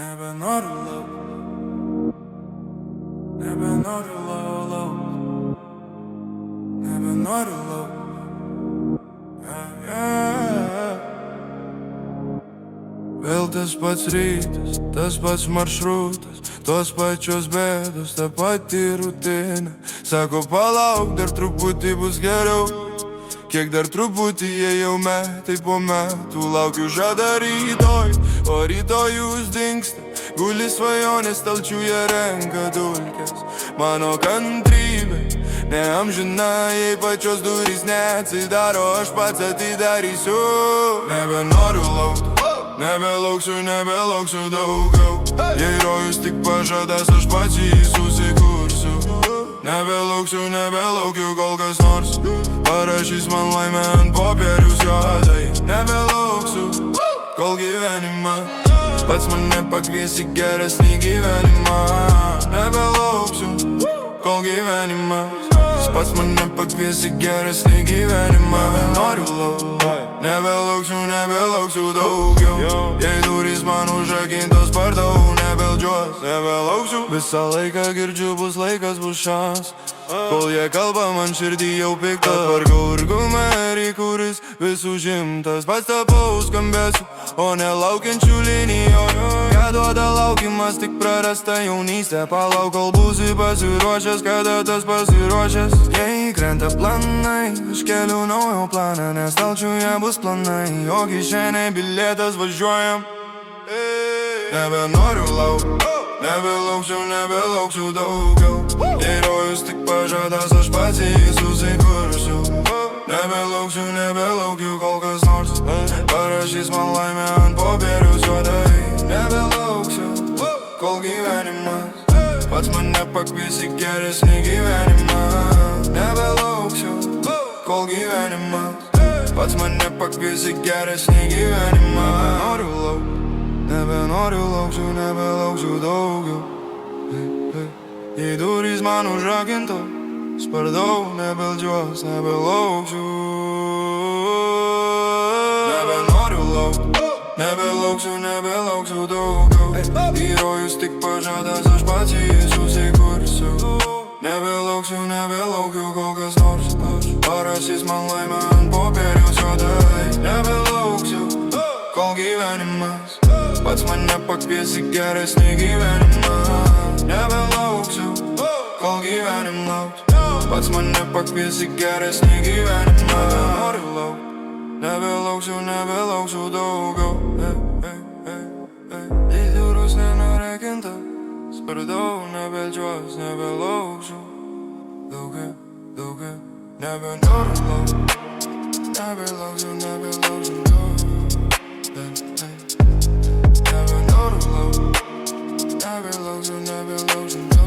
Nebenoriu laukt, nebenoriu laukt, nebenoriu laukt. Vėl tas pats rytas, tas pats maršrutas, tos pačios bėdos, ta pati rutina. Sako palauk, dar truputį bus geriau. Kiek dar truputį jie jau metai po metų. Laukiu žada rytoj, o rytojus dingsta. Guli svajonės stalčiuje renka dulkes. Mano kantrybė neamžina, jei pačios durys neatsidaro, aš pats atidarysiu. Nebenoriu laukt, nebelauksiu, nebelauksiu daugiau. Jei rojus tik pažadas, aš pats jį susikursiu. Nebelauksiu, nebelaukiu, kol kas nors parašys man laimę ant popieriaus juodai. Nebelauksiu, kol gyvenimą pats mane pakvies į geresnį gyvenimą. Nebelauksiu, kol gyvenimas pats mane pakvies į geresnį gyvenimą. Noriu laukt, nebelauksiu, nebelauksiu daugiau. Jei durys man užrakintos per daug, nebeldžiuos, nebelauksiu. Visą laiką girdžiu, bus laikas, bus šans. Kol jie kalba, man širdį jau pikta. Vargau ir gumerį, kuris vis užimtas. Pats tapau skambesiu, o ne laukiančių linijoje. Ką duoda laukimas, tik prarasta jaunystė. Palauk, kol būsi pasiruošęs, kada tas pasiruošęs. Jei krenta planai, aš keliu naujo planą, nes stalčiuje bus planai. O kišenėj bilietas, važiuojam. Nebenoriu laukt, nebelauksiu, nebelauksiu daugiau. Jei rojus tik pažadas, aš pats jį susikursiu. Nebelauksiu, nebelaukiu, kol kas nors parašys man laimę ant popieriaus juodai. Nebelauksiu, kol gyvenimas pats mane pakvies į geresnį gyvenimą. Nebelauksiu, kol gyvenimas pats mane pakvies į geresnį gyvenimą. Noriu laukt, nebenoriu lauksiu, nebelauksiu daugiau. Jei durys man užrakintos per daug, nebeldžiuos, nebelauksiu. Nebenoriu laukt, nebelauksiu, nebelauksiu daugiau. Jei rojus tik pažadas, aš pats jį susikursiu. Nebelauksiu, nebelaukiu, kol kas nors parašys man laimę ant popieriaus juodai. Nebelauksiu, kol gyvenimas pats mane pakvies į geresnį gyvenimą. Nebelauksiu, kol gyvenimas pats mane pakvies į geresnį gyvenimą. Noriu laukt, nebelauksiu, nebelauksiu daugiau. Jei durus nenurakintas per daug, nebeldžiuos, nebelauksiu daugiau, daugiau. Nebenoriu laukt, nebelauksiu, nebelauksiu daugiau. Nebenoriu laukt, nebelauksiu, nebelauksiu daugiau.